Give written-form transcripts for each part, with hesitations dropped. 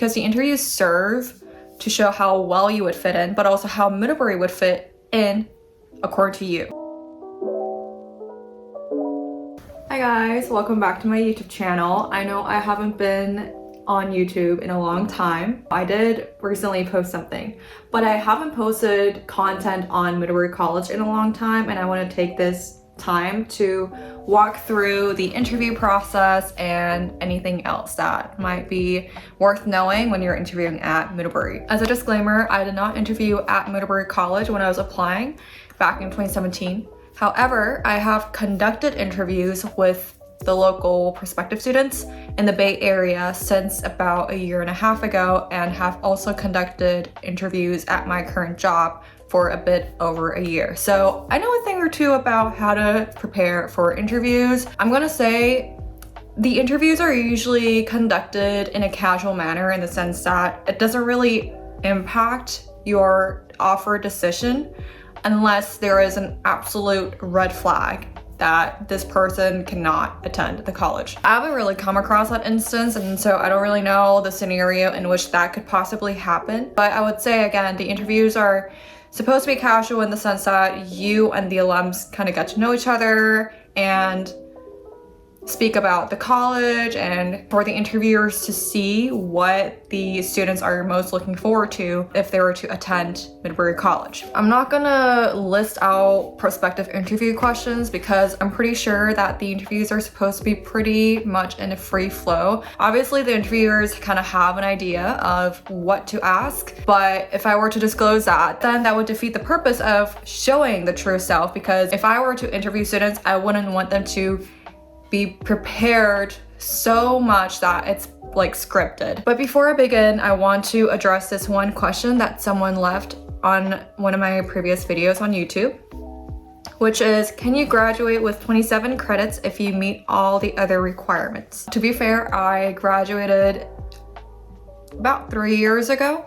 because the interviews serve to show how well you would fit in, but also how Middlebury would fit in according to you. Hi guys, welcome back to my YouTube channel. I know I haven't been on YouTube in a long time. I did recently post something, but I haven't posted content on Middlebury College in a long time, and I want to take this time to walk through the interview process and anything else that might be worth knowing when you're interviewing at Middlebury. As a disclaimer, I did not interview at Middlebury College when I was applying back in 2017. However, I have conducted interviews with the local prospective students in the Bay Area since about a year and a half ago, and have also conducted interviews at my current job for a bit over a year. So I know a thing or two about how to prepare for interviews. I'm gonna say the interviews are usually conducted in a casual manner, in the sense that it doesn't really impact your offer decision unless there is an absolute red flag that this person cannot attend the college. I haven't really come across that instance, and so I don't really know the scenario in which that could possibly happen. But I would say, again, the interviews are supposed to be casual in the sense that you and the alums kind of get to know each other and speak about the college, and for the interviewers to see what the students are most looking forward to if they were to attend Middlebury College. I'm not gonna list out prospective interview questions because I'm pretty sure that the interviews are supposed to be pretty much in a free flow. Obviously, the interviewers kind of have an idea of what to ask, but if I were to disclose that, then that would defeat the purpose of showing the true self, because if I were to interview students, I wouldn't want them to be prepared so much that it's like scripted. But before I begin, I want to address this one question that someone left on one of my previous videos on YouTube, which is, can you graduate with 27 credits if you meet all the other requirements? To be fair, I graduated about 3 years ago,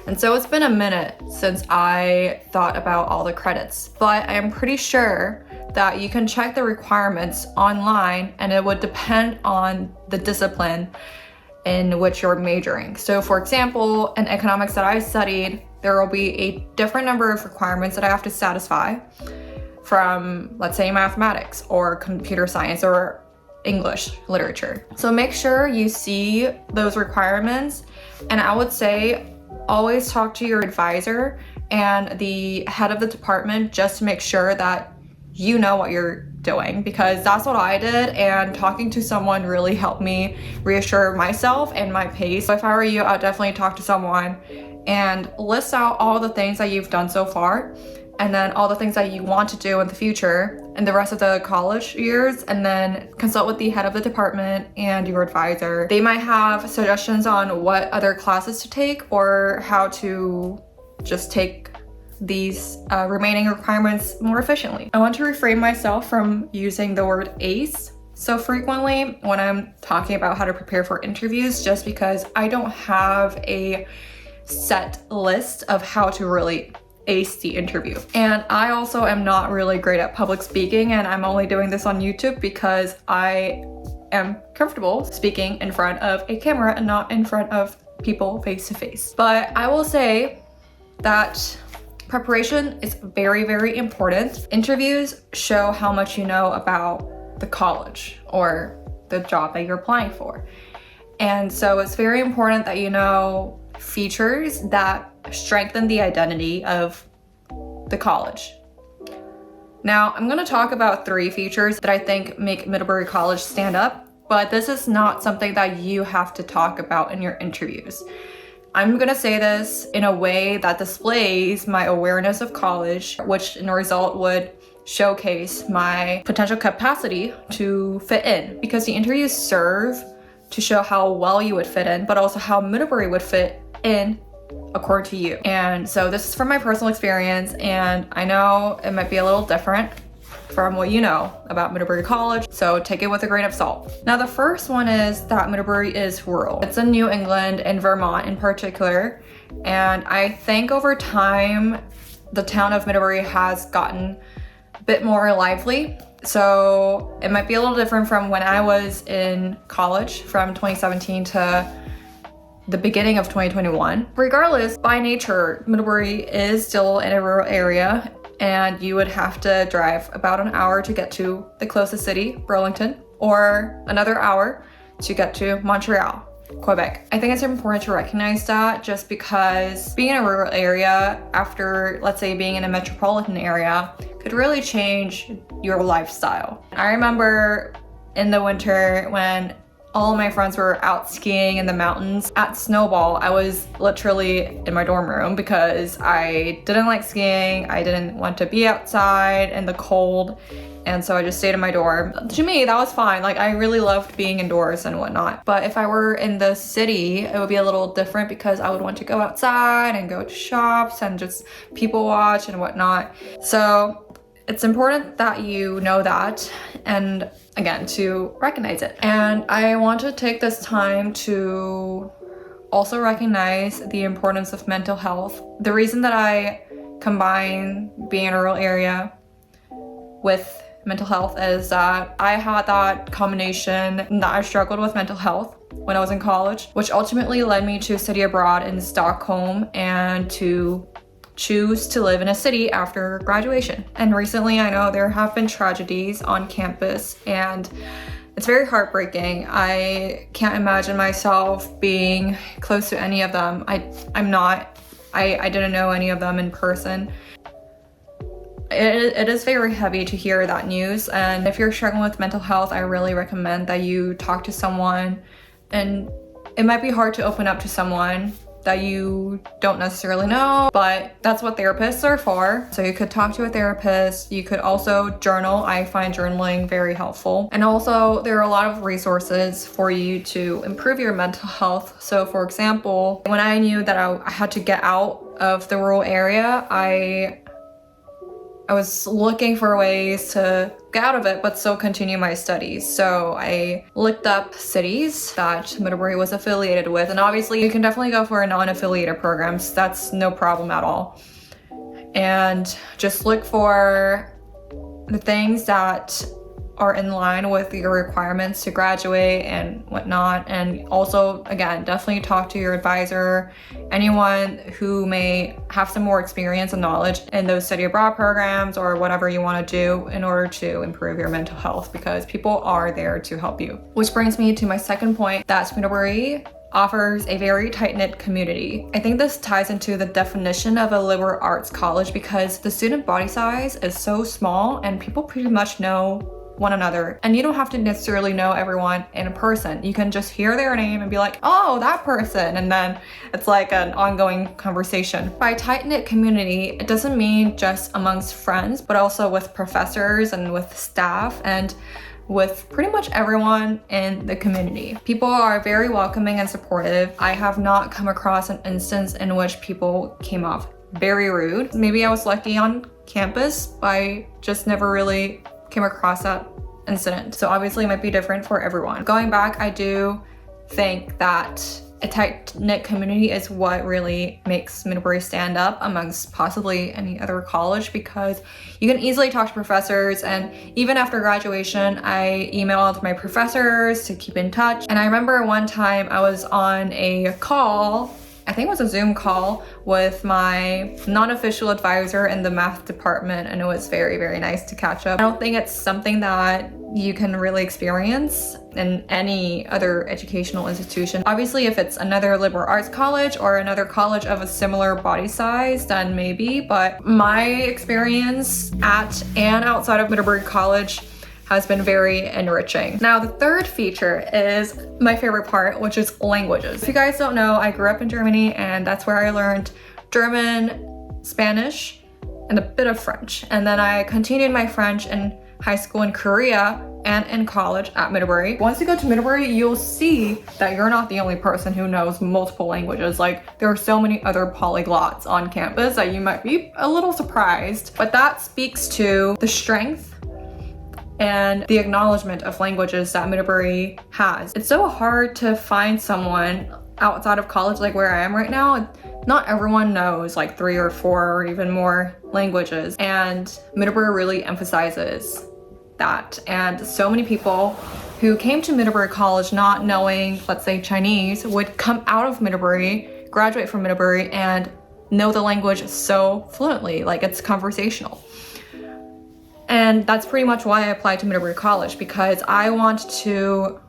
and so it's been a minute since I thought about all the credits, but I am pretty sure that you can check the requirements online, and it would depend on the discipline in which you're majoring. So for example, in economics that I studied, there will be a different number of requirements that I have to satisfy from, let's say, mathematics or computer science or English literature. So make sure you see those requirements, and I would say always talk to your advisor and the head of the department just to make sure that you know what you're doing, because that's what I did, and talking to someone really helped me reassure myself and my pace. So if I were you, I'd definitely talk to someone and list out all the things that you've done so far, and then all the things that you want to do in the future and the rest of the college years, and then consult with the head of the department and your advisor. They might have suggestions on what other classes to take or how to just take these remaining requirements more efficiently. I want to refrain myself from using the word ace so frequently when I'm talking about how to prepare for interviews, just because I don't have a set list of how to really ace the interview. And I also am not really great at public speaking, and I'm only doing this on YouTube because I am comfortable speaking in front of a camera and not in front of people face to face. But I will say that preparation is very, very important. Interviews show how much you know about the college or the job that you're applying for. And so it's very important that you know features that strengthen the identity of the college. Now, I'm gonna talk about 3 features that I think make Middlebury College stand up, but this is not something that you have to talk about in your interviews. I'm gonna say this in a way that displays my awareness of college, which in result would showcase my potential capacity to fit in, because the interviews serve to show how well you would fit in, but also how Middlebury would fit in according to you. And so this is from my personal experience, and I know it might be a little different from what you know about Middlebury College, so take it with a grain of salt. Now, the first one is that Middlebury is rural. It's in New England and Vermont in particular, and I think over time the town of Middlebury has gotten a bit more lively. So it might be a little different from when I was in college from 2017 to the beginning of 2021. Regardless, by nature, Middlebury is still in a rural area, and you would have to drive about an hour to get to the closest city, Burlington, or another hour to get to Montreal, Quebec. I think it's important to recognize that, just because being in a rural area after, let's say, being in a metropolitan area could really change your lifestyle. I remember in the winter when all of my friends were out skiing in the mountains at Snowball, I was literally in my dorm room because I didn't like skiing. I didn't want to be outside in the cold. And so I just stayed in my dorm. To me, that was fine. Like, I really loved being indoors and whatnot. But if I were in the city, it would be a little different because I would want to go outside and go to shops and just people watch and whatnot. So it's important that you know that, and again, to recognize it. And I want to take this time to also recognize the importance of mental health. The reason that I combine being in a rural area with mental health is that I had that combination, that I struggled with mental health when I was in college, which ultimately led me to study abroad in Stockholm and to choose to live in a city after graduation. And recently, I know there have been tragedies on campus, and it's very heartbreaking. I can't imagine myself being close to any of them. I didn't know any of them in person. It is very heavy to hear that news, and if you're struggling with mental health, I really recommend that you talk to someone. And it might be hard to open up to someone that you don't necessarily know, but that's what therapists are for. So you could talk to a therapist. You could also journal. I find journaling very helpful. And also, there are a lot of resources for you to improve your mental health. So for example, when I knew that I had to get out of the rural area, I was looking for ways to get out of it but still continue my studies. So I looked up cities that Middlebury was affiliated with, and obviously you can definitely go for non-affiliated programs. That's no problem at all. And just look for the things that are in line with your requirements to graduate and whatnot. And also, again, definitely talk to your advisor, anyone who may have some more experience and knowledge in those study abroad programs or whatever you want to do in order to improve your mental health, because people are there to help you. Which brings me to my second point, that Middlebury offers a very tight-knit community. I think this ties into the definition of a liberal arts college because the student body size is so small and people pretty much know one another, and you don't have to necessarily know everyone in person. You can just hear their name and be like, oh, that person, and then it's like an ongoing conversation. By tight-knit community, it doesn't mean just amongst friends, but also with professors and with staff and with pretty much everyone in the community. People are very welcoming and supportive. I have not come across an instance in which people came off very rude. Maybe I was lucky on campus, but I just never really came across that incident. So obviously it might be different for everyone. Going back, I do think that a tight-knit community is what really makes Middlebury stand up amongst possibly any other college, because you can easily talk to professors, and even after graduation, I emailed my professors to keep in touch. And I remember one time I was on a call, I think it was a Zoom call, with my non-official advisor in the math department, and it was very, very nice to catch up. I don't think it's something that you can really experience in any other educational institution. Obviously, if it's another liberal arts college or another college of a similar body size, then maybe, but my experience at and outside of Middlebury College has been very enriching. Now, the third feature is my favorite part, which is languages. If you guys don't know, I grew up in Germany, and that's where I learned German, Spanish, and a bit of French. And then I continued my French in high school in Korea and in college at Middlebury. Once you go to Middlebury, you'll see that you're not the only person who knows multiple languages. Like, there are so many other polyglots on campus that you might be a little surprised. But that speaks to the strength and the acknowledgement of languages that Middlebury has. It's so hard to find someone outside of college, like where I am right now. Not everyone knows like 3 or 4 or even more languages, and Middlebury really emphasizes that. And so many people who came to Middlebury College not knowing, let's say, Chinese, would come out of Middlebury, graduate from Middlebury, and know the language so fluently, like it's conversational. And that's pretty much why I applied to Middlebury College, because I want to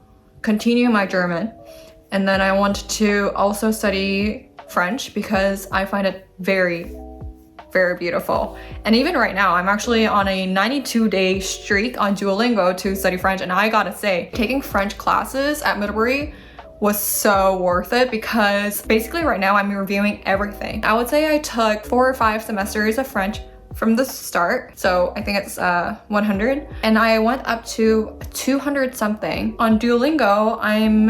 continue my German, and then I want to also study French because I find it very, very beautiful. And even right now, I'm actually on a 92-day streak on Duolingo to study French, and I gotta say, taking French classes at Middlebury was so worth it, because basically right now I'm reviewing everything. I would say I took 4 or 5 semesters of French from the start, so I think it's 100, and I went up to 200 something. On Duolingo, I'm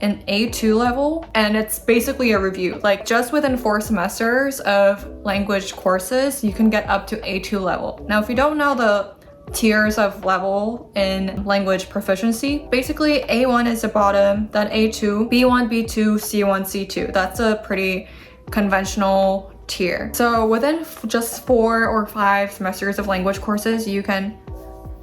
in A2 level, and it's basically a review. Like just within 4 semesters of language courses, you can get up to A2 level. Now, if you don't know the tiers of level in language proficiency, basically A1 is the bottom, then A2, B1, B2, C1, C2. That's a pretty conventional tier. So within just 4 or 5 semesters of language courses, you can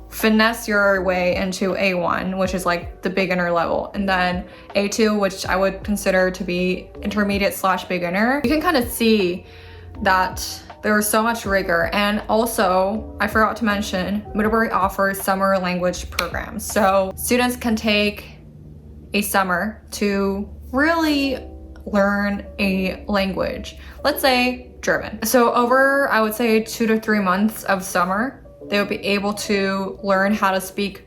finesse your way into A1, which is like the beginner level, and then A2, which I would consider to be intermediate / beginner. You can kind of see that there's so much rigor. And also, I forgot to mention, Middlebury offers summer language programs. So students can take a summer to really learn a language, let's say German. So over, I would say 2 to 3 months of summer, they would be able to learn how to speak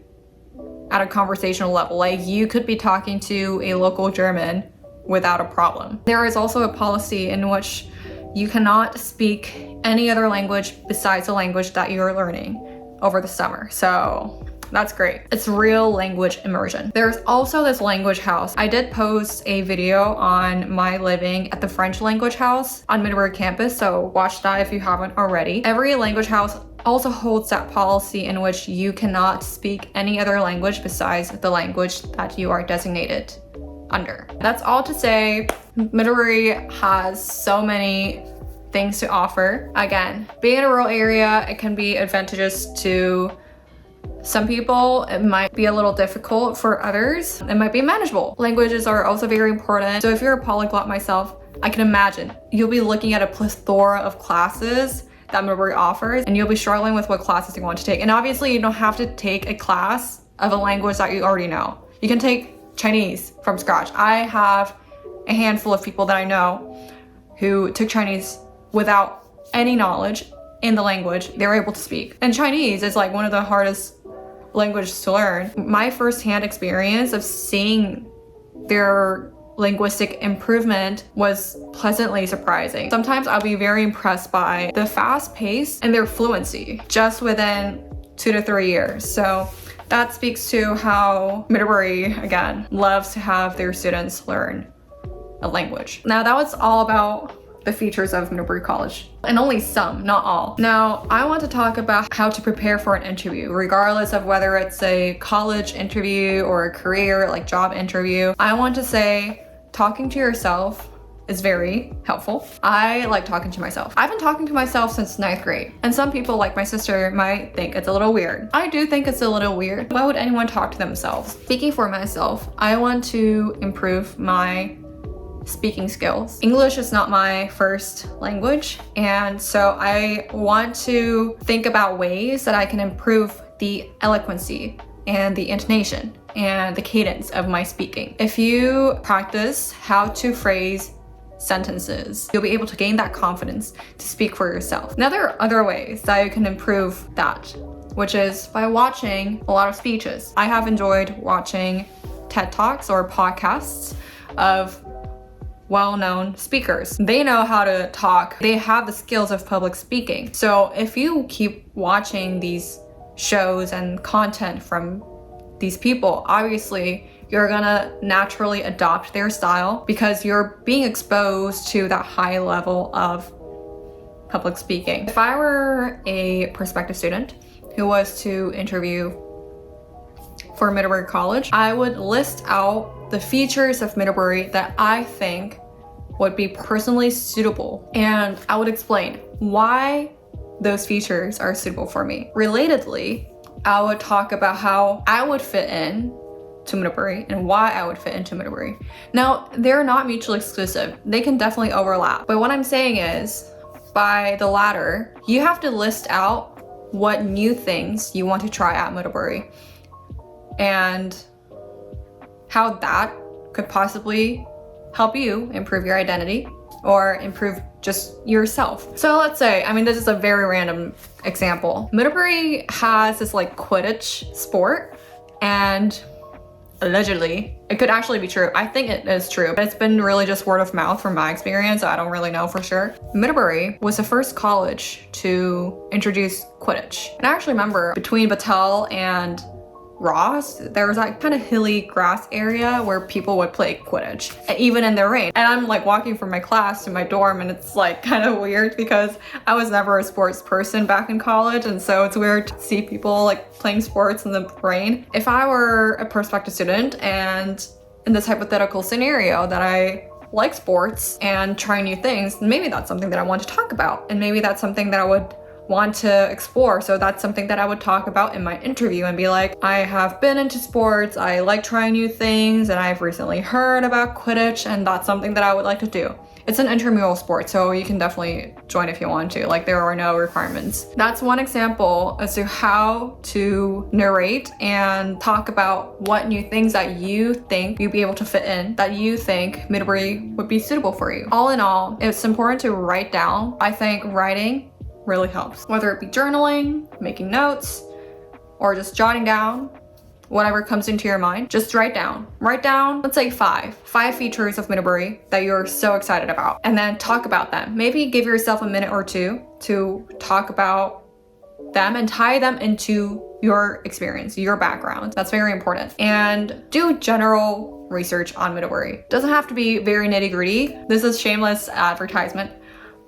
at a conversational level. Like you could be talking to a local German without a problem. There is also a policy in which you cannot speak any other language besides the language that you're learning over the summer. So that's great. It's real language immersion. There's also this language house. I did post a video on my living at the French language house on Middlebury campus, so watch that if you haven't already. Every language house also holds that policy in which you cannot speak any other language besides the language that you are designated under. That's all to say, Middlebury has so many things to offer. Again, being in a rural area, it can be advantageous to some people. It might be a little difficult for others. It might be manageable. Languages are also very important. So if you're a polyglot myself, I can imagine you'll be looking at a plethora of classes that Middlebury offers, and you'll be struggling with what classes you want to take. And obviously you don't have to take a class of a language that you already know. You can take Chinese from scratch. I have a handful of people that I know who took Chinese without any knowledge in the language. They were able to speak. And Chinese is like one of the hardest languages to learn. My firsthand experience of seeing their linguistic improvement was pleasantly surprising. Sometimes I'll be very impressed by the fast pace and their fluency just within 2 to 3 years. So that speaks to how Middlebury, again, loves to have their students learn a language. Now that was all about the features of Middlebury College, and only some, not all. Now, I want to talk about how to prepare for an interview, regardless of whether it's a college interview or a career, like job interview. I want to say, talking to yourself is very helpful. I like talking to myself. I've been talking to myself since 9th grade, and some people, like my sister, might think it's a little weird. I do think it's a little weird. Why would anyone talk to themselves? Speaking for myself, I want to improve my speaking skills. English is not my first language, and so I want to think about ways that I can improve the eloquency and the intonation and the cadence of my speaking. If you practice how to phrase sentences, you'll be able to gain that confidence to speak for yourself. Now, there are other ways that you can improve that, which is by watching a lot of speeches. I have enjoyed watching TED Talks or podcasts of well-known speakers. They know how to talk. They have the skills of public speaking. So if you keep watching these shows and content from these people, obviously you're gonna naturally adopt their style because you're being exposed to that high level of public speaking. If I were a prospective student who was to interview for Middlebury College, I would list out the features of Middlebury that I think would be personally suitable, and I would explain why those features are suitable for me. Relatedly, I would talk about how I would fit in to Middlebury and why I would fit into Middlebury. Now, they're not mutually exclusive. They can definitely overlap. But what I'm saying is, by the latter, you have to list out what new things you want to try at Middlebury and how that could possibly help you improve your identity or improve just yourself. So let's say, I mean, this is a very random example. Middlebury has this like Quidditch sport, and allegedly, it could actually be true. I think it is true, but it's been really just word of mouth from my experience, so I don't really know for sure. Middlebury was the first college to introduce Quidditch. And I actually remember between Battelle and Ross, there was that kind of hilly grass area where people would play Quidditch, even in the rain. And I'm like walking from my class to my dorm, and it's like kind of weird because I was never a sports person back in college, and so it's weird to see people like playing sports in the rain. If I were a prospective student and in this hypothetical scenario that I like sports and try new things, maybe that's something that I want to talk about, and maybe that's something that I would want to explore. So that's something that I would talk about in my interview and be like, I have been into sports, I like trying new things, and I've recently heard about Quidditch, and that's something that I would like to do. It's an intramural sport, so you can definitely join if you want to. Like, there are no requirements. That's one example as to how to narrate and talk about what new things that you think you'd be able to fit in, that you think Middlebury would be suitable for you. All in all, it's important to write down. I think writing really helps. Whether it be journaling, making notes, or just jotting down whatever comes into your mind, just write down. Write down, let's say five features of Middlebury that you're so excited about, and then talk about them. Maybe give yourself a minute or two to talk about them and tie them into your experience, your background. That's very important. And do general research on Middlebury. Doesn't have to be very nitty-gritty. This is shameless advertisement.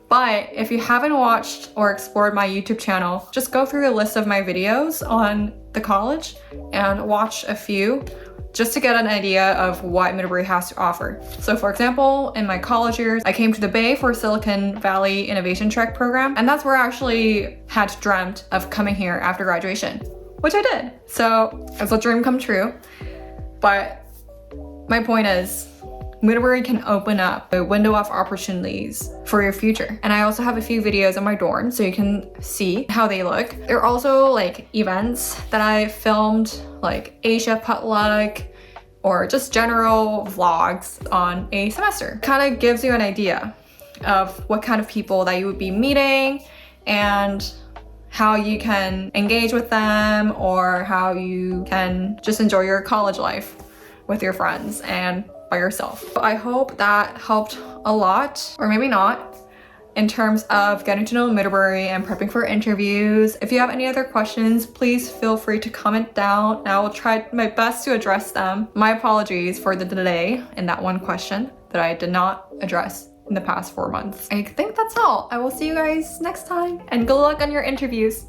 But if you haven't watched or explored my YouTube channel, just go through the list of my videos on the college and watch a few just to get an idea of what Middlebury has to offer. So for example, in my college years, I came to the Bay for Silicon Valley Innovation Trek program, and that's where I actually had dreamt of coming here after graduation, which I did. So it's a dream come true. But my point is, Middlebury can open up a window of opportunities for your future. And I also have a few videos on my dorm so you can see how they look. There are also like events that I filmed, like Asia potluck or just general vlogs on a semester. Kind of gives you an idea of what kind of people that you would be meeting and how you can engage with them, or how you can just enjoy your college life with your friends and by yourself. I hope that helped a lot, or maybe not, in terms of getting to know Middlebury and prepping for interviews. If you have any other questions, please feel free to comment down and I will try my best to address them. My apologies for the delay in that one question that I did not address in the past 4 months. I think that's all. I will see you guys next time, and good luck on your interviews.